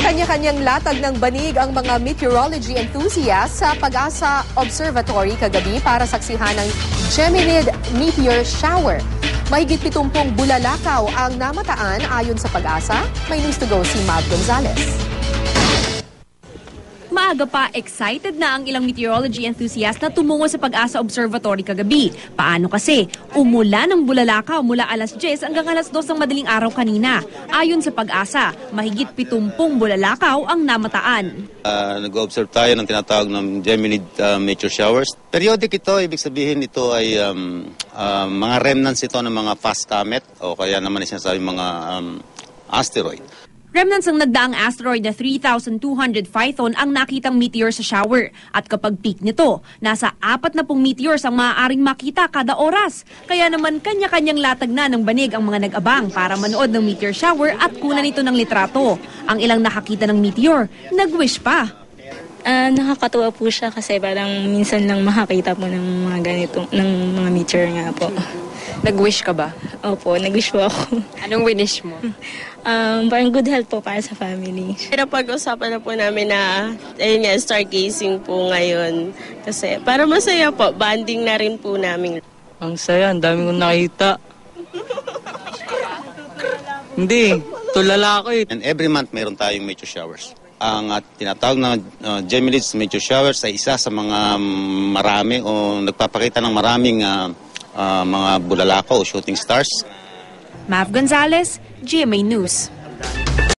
Kanya-kanyang latag ng banig ang mga meteorology enthusiasts sa Pag-asa Observatory kagabi para saksihan ng Geminid Meteor Shower. Mahigit 70 bulalakaw ang namataan ayon sa Pag-asa. May news to go si Mav Gonzalez. Maaga pa, excited na ang ilang meteorology enthusiasts na tumungo sa Pag-asa Observatory kagabi. Paano kasi? Umulan ng bulalakaw mula alas 10 hanggang alas 2 ng madaling araw kanina. Ayon sa Pag-asa, mahigit 70 bulalakaw ang namataan. Nag-observe tayo ng tinatawag ng Geminid Meteor Showers. Periodic ito, ibig sabihin ito ay mga remnants ito ng mga fast comet o kaya naman sinasabi mga asteroid. Remnants ng nagdaang asteroid na 3,200 Phaethon ang nakitang meteor sa shower. At kapag peak nito, nasa 40 meteors ang maaaring makita kada oras. Kaya naman kanya-kanyang latag na ng banig ang mga nag-abang para manood ng meteor shower at kunan ito ng litrato. Ang ilang nakakita ng meteor, nag-wish pa. Nakakatuwa po siya kasi parang minsan lang makakita po ng mga ganito, ng mga meteor nga po. Nag-wish ka ba? Opo, nag-wish po ako. Anong winish mo? Parang good health po para sa family. Pero pag-usapan na po namin na, ayun nga, stargazing po ngayon. Kasi para masaya po, banding na rin po namin. Ang saya, ang dami kong nakita. Hindi, tulala ako eh. And every month meron tayong meteor showers. Ang tinatawag na Geminid Meteor Showers ay isa sa mga marami o nagpapakita ng maraming mga bulalakaw o shooting stars. Mav Gonzalez, GMA News.